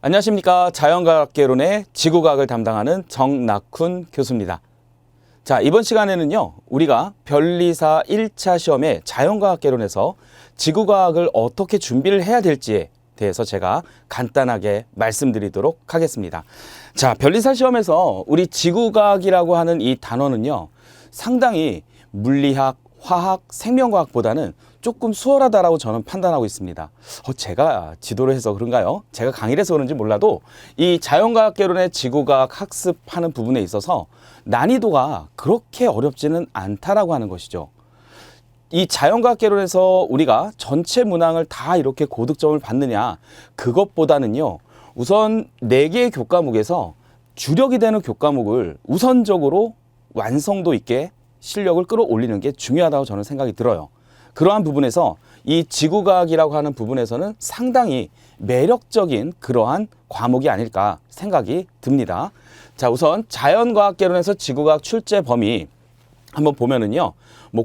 안녕하십니까. 자연과학개론의 지구과학을 담당하는 정낙훈 교수입니다. 자, 이번 시간에는요, 우리가 변리사 1차 시험에 자연과학개론에서 지구과학을 어떻게 준비를 해야 될지에 대해서 제가 간단하게 말씀드리도록 하겠습니다. 자, 변리사 시험에서 우리 지구과학이라고 하는 이 단어는요, 상당히 물리학, 화학, 생명과학보다는 조금 수월하다라고 저는 판단하고 있습니다. 제가 지도를 해서 그런가요? 제가 강의를 해서 그런지 몰라도 이 자연과학개론의 지구과학 학습하는 부분에 있어서 난이도가 그렇게 어렵지는 않다라고 하는 것이죠. 이 자연과학개론에서 우리가 전체 문항을 다 이렇게 고득점을 받느냐, 그것보다는요, 우선 4개의 교과목에서 주력이 되는 교과목을 우선적으로 완성도 있게 실력을 끌어올리는 게 중요하다고 저는 생각이 들어요. 그러한 부분에서 이 지구과학이라고 하는 부분에서는 상당히 매력적인 그러한 과목이 아닐까 생각이 듭니다. 자, 우선 자연과학개론에서 지구과학 출제 범위 한번 보면은요,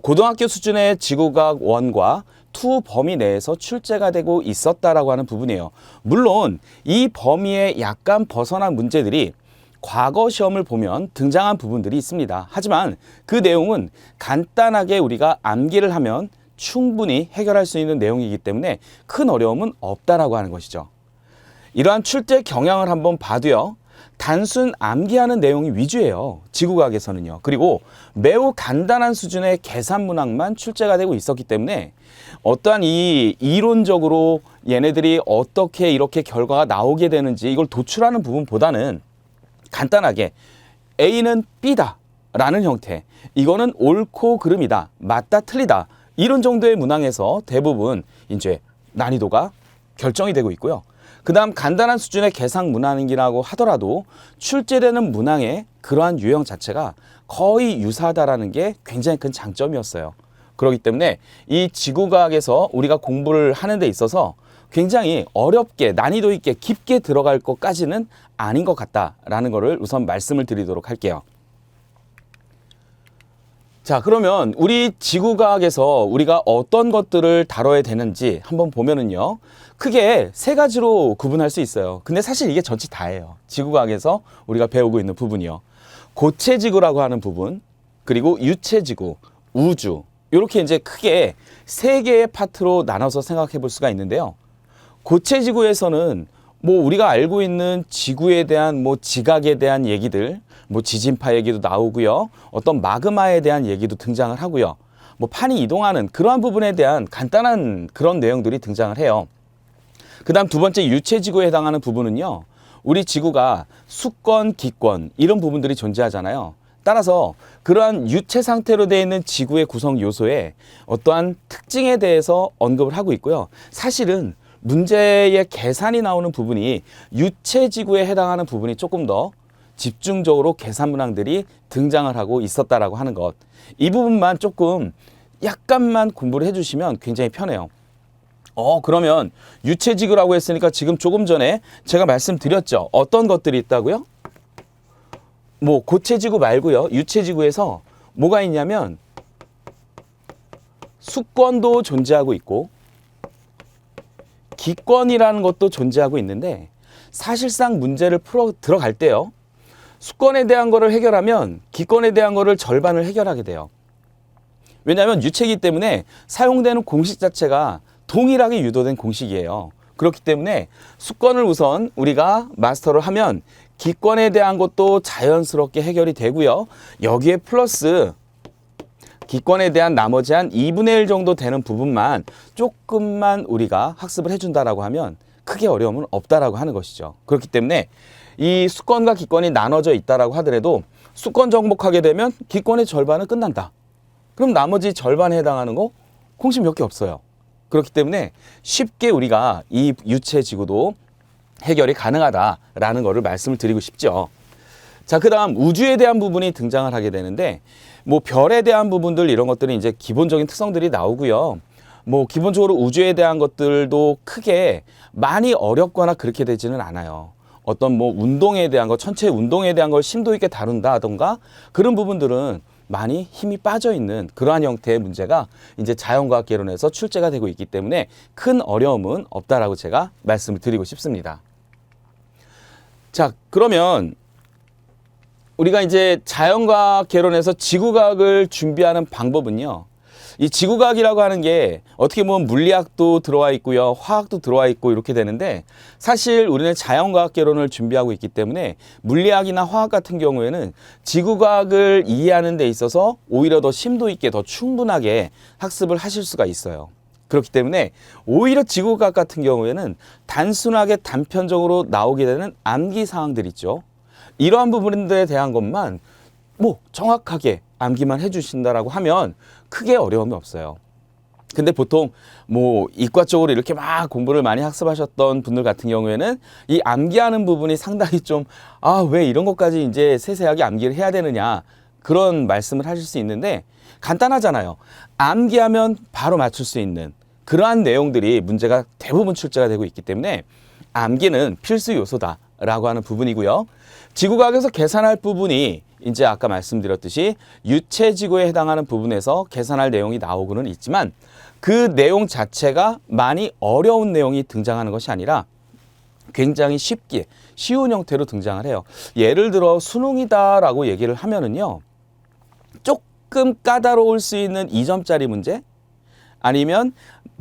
고등학교 수준의 지구과학 1과 2 범위 내에서 출제가 되고 있었다라고 하는 부분이에요. 물론 이 범위에 약간 벗어난 문제들이 과거 시험을 보면 등장한 부분들이 있습니다. 하지만 그 내용은 간단하게 우리가 암기를 하면 충분히 해결할 수 있는 내용이기 때문에 큰 어려움은 없다라고 하는 것이죠. 이러한 출제 경향을 한번 봐도요, 단순 암기하는 내용이 위주예요. 지구과학에서는요. 그리고 매우 간단한 수준의 계산 문항만 출제가 되고 있었기 때문에 어떠한 이 이론적으로 얘네들이 어떻게 이렇게 결과가 나오게 되는지 이걸 도출하는 부분보다는 간단하게 A는 B다 라는 형태, 이거는 옳고 그름이다, 맞다 틀리다, 이런 정도의 문항에서 대부분 이제 난이도가 결정이 되고 있고요. 그 다음 간단한 수준의 계산 문항이라고 하더라도 출제되는 문항의 그러한 유형 자체가 거의 유사하다라는 게 굉장히 큰 장점이었어요. 그렇기 때문에 이 지구과학에서 우리가 공부를 하는 데 있어서 굉장히 어렵게 난이도 있게 깊게 들어갈 것까지는 아닌 것 같다라는 거를 우선 말씀을 드리도록 할게요. 자, 그러면 우리 지구과학에서 우리가 어떤 것들을 다뤄야 되는지 한번 보면은요, 크게 3가지로 구분할 수 있어요. 근데 사실 이게 전체 다예요. 지구과학에서 우리가 배우고 있는 부분이요. 고체지구라고 하는 부분, 그리고 유체지구, 우주, 이렇게 이제 크게 3개의 파트로 나눠서 생각해 볼 수가 있는데요. 고체지구에서는 우리가 알고 있는 지구에 대한 지각에 대한 얘기들, 지진파 얘기도 나오고요. 어떤 마그마에 대한 얘기도 등장을 하고요. 판이 이동하는 그러한 부분에 대한 간단한 그런 내용들이 등장을 해요. 그 다음 2번째 유체지구에 해당하는 부분은요, 우리 지구가 수권, 기권 이런 부분들이 존재하잖아요. 따라서 그러한 유체 상태로 되어 있는 지구의 구성 요소의 어떠한 특징에 대해서 언급을 하고 있고요. 사실은 문제의 계산이 나오는 부분이 유체지구에 해당하는 부분이 조금 더 집중적으로 계산 문항들이 등장을 하고 있었다라고 하는 것, 이 부분만 조금 약간만 공부를 해주시면 굉장히 편해요. 그러면 유체지구라고 했으니까 지금 조금 전에 제가 말씀드렸죠. 어떤 것들이 있다고요? 고체지구 말고요. 유체지구에서 뭐가 있냐면 수권도 존재하고 있고 기권이라는 것도 존재하고 있는데, 사실상 문제를 풀어 들어갈 때요, 수권에 대한 거를 해결하면 기권에 대한 거를 절반을 해결하게 돼요. 왜냐하면 유체이기 때문에 사용되는 공식 자체가 동일하게 유도된 공식이에요. 그렇기 때문에 수권을 우선 우리가 마스터를 하면 기권에 대한 것도 자연스럽게 해결이 되고요. 여기에 플러스 기권에 대한 나머지 한 2분의 1 정도 되는 부분만 조금만 우리가 학습을 해준다라고 하면 크게 어려움은 없다라고 하는 것이죠. 그렇기 때문에 이 수권과 기권이 나눠져 있다라고 하더라도 수권 정복하게 되면 기권의 절반은 끝난다. 그럼 나머지 절반에 해당하는 거 공식 몇 개 없어요. 그렇기 때문에 쉽게 우리가 이 유체지구도 해결이 가능하다라는 거를 말씀을 드리고 싶죠. 자, 그 다음 우주에 대한 부분이 등장을 하게 되는데, 별에 대한 부분들 이런 것들은 이제 기본적인 특성들이 나오고요. 기본적으로 우주에 대한 것들도 크게 많이 어렵거나 그렇게 되지는 않아요. 어떤 운동에 대한 것, 천체 운동에 대한 걸 심도 있게 다룬다던가 그런 부분들은 많이 힘이 빠져 있는 그러한 형태의 문제가 이제 자연과학개론에서 출제가 되고 있기 때문에 큰 어려움은 없다라고 제가 말씀을 드리고 싶습니다. 자, 그러면 우리가 이제 자연과학 개론에서 지구과학을 준비하는 방법은요. 이 지구과학이라고 하는 게 어떻게 보면 물리학도 들어와 있고요. 화학도 들어와 있고 이렇게 되는데 사실 우리는 자연과학 개론을 준비하고 있기 때문에 물리학이나 화학 같은 경우에는 지구과학을 이해하는 데 있어서 오히려 더 심도 있게 더 충분하게 학습을 하실 수가 있어요. 그렇기 때문에 오히려 지구과학 같은 경우에는 단순하게 단편적으로 나오게 되는 암기 사항들 있죠. 이러한 부분들에 대한 것만 뭐 정확하게 암기만 해주신다라고 하면 크게 어려움이 없어요. 근데 보통 뭐 이과 쪽으로 이렇게 막 공부를 많이 학습하셨던 분들 같은 경우에는 이 암기하는 부분이 상당히 좀 왜 이런 것까지 이제 세세하게 암기를 해야 되느냐 그런 말씀을 하실 수 있는데 간단하잖아요. 암기하면 바로 맞출 수 있는 그러한 내용들이 문제가 대부분 출제가 되고 있기 때문에 암기는 필수 요소다라고 하는 부분이고요. 지구과학에서 계산할 부분이 이제 아까 말씀드렸듯이 유체지구에 해당하는 부분에서 계산할 내용이 나오고는 있지만 그 내용 자체가 많이 어려운 내용이 등장하는 것이 아니라 굉장히 쉽게 쉬운 형태로 등장을 해요. 예를 들어 수능이다라고 얘기를 하면은요. 조금 까다로울 수 있는 2점짜리 문제 아니면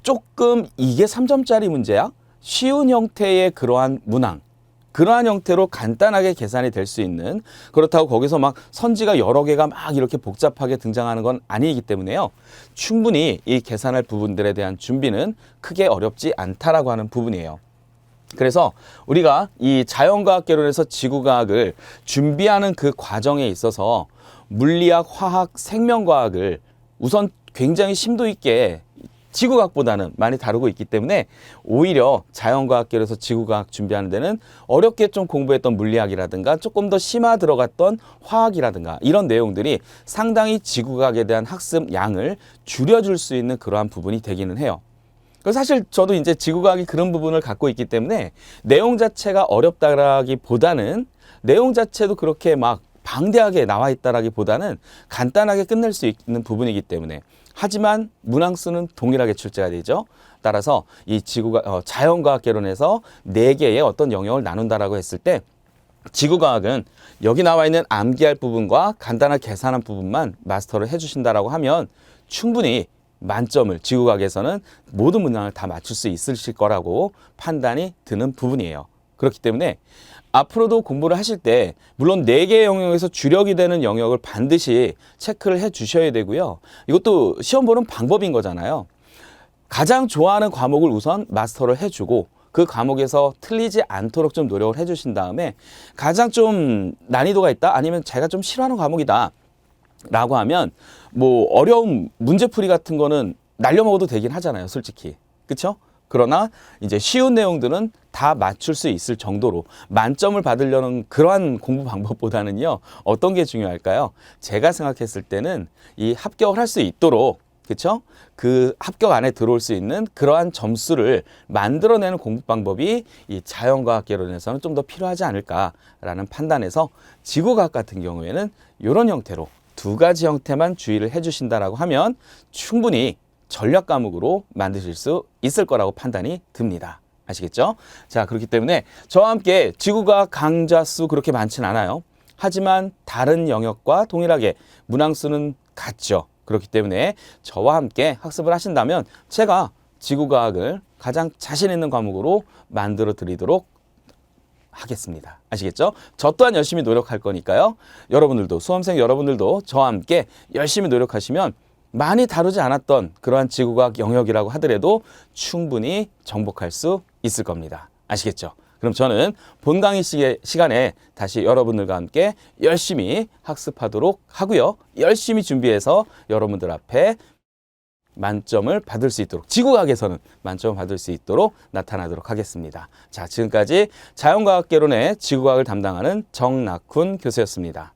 조금 이게 3점짜리 문제야? 쉬운 형태의 그러한 문항 그러한 형태로 간단하게 계산이 될 수 있는 그렇다고 거기서 막 선지가 여러 개가 막 이렇게 복잡하게 등장하는 건 아니기 때문에요. 충분히 이 계산할 부분들에 대한 준비는 크게 어렵지 않다라고 하는 부분이에요. 그래서 우리가 이 자연과학 개론에서 지구과학을 준비하는 그 과정에 있어서 물리학, 화학, 생명과학을 우선 굉장히 심도 있게 지구과학보다는 많이 다루고 있기 때문에 오히려 자연과학계에서 지구과학 준비하는 데는 어렵게 좀 공부했던 물리학이라든가 조금 더 심화 들어갔던 화학이라든가 이런 내용들이 상당히 지구과학에 대한 학습 양을 줄여줄 수 있는 그러한 부분이 되기는 해요. 사실 저도 이제 지구과학이 그런 부분을 갖고 있기 때문에 내용 자체가 어렵다라기보다는 내용 자체도 그렇게 막 방대하게 나와 있다라기보다는 간단하게 끝낼 수 있는 부분이기 때문에 하지만 문항수는 동일하게 출제가 되죠. 따라서 이 자연과학 개론에서 4개의 어떤 영역을 나눈다라고 했을 때 지구과학은 여기 나와 있는 암기할 부분과 간단한 계산한 부분만 마스터를 해주신다라고 하면 충분히 만점을 지구과학에서는 모든 문항을 다 맞출 수 있으실 거라고 판단이 드는 부분이에요. 그렇기 때문에 앞으로도 공부를 하실 때 물론 4개의 영역에서 주력이 되는 영역을 반드시 체크를 해 주셔야 되고요. 이것도 시험 보는 방법인 거잖아요. 가장 좋아하는 과목을 우선 마스터를 해주고 그 과목에서 틀리지 않도록 좀 노력을 해주신 다음에 가장 좀 난이도가 있다 아니면 제가 좀 싫어하는 과목이다 라고 하면 뭐 어려운 문제풀이 같은 거는 날려먹어도 되긴 하잖아요. 솔직히. 그쵸? 그러나 이제 쉬운 내용들은 다 맞출 수 있을 정도로 만점을 받으려는 그러한 공부 방법보다는요. 어떤 게 중요할까요? 제가 생각했을 때는 이 합격을 할 수 있도록 그렇죠? 그 합격 안에 들어올 수 있는 그러한 점수를 만들어내는 공부 방법이 이 자연과학 개론에서는 좀 더 필요하지 않을까라는 판단에서 지구과학 같은 경우에는 이런 형태로 2가지 형태만 주의를 해주신다라고 하면 충분히 전략 과목으로 만드실 수 있을 거라고 판단이 듭니다. 아시겠죠? 자, 그렇기 때문에 저와 함께 지구과학 강좌 수 그렇게 많진 않아요. 하지만 다른 영역과 동일하게 문항수는 같죠. 그렇기 때문에 저와 함께 학습을 하신다면 제가 지구과학을 가장 자신 있는 과목으로 만들어 드리도록 하겠습니다. 아시겠죠? 저 또한 열심히 노력할 거니까요. 여러분들도 수험생 여러분들도 저와 함께 열심히 노력하시면 많이 다루지 않았던 그러한 지구과학 영역이라고 하더라도 충분히 정복할 수 있을 겁니다. 아시겠죠? 그럼 저는 본 강의 시간에 다시 여러분들과 함께 열심히 학습하도록 하고요. 열심히 준비해서 여러분들 앞에 만점을 받을 수 있도록 지구과학에서는 만점을 받을 수 있도록 나타나도록 하겠습니다. 자, 지금까지 자연과학개론의 지구과학을 담당하는 정낙훈 교수였습니다.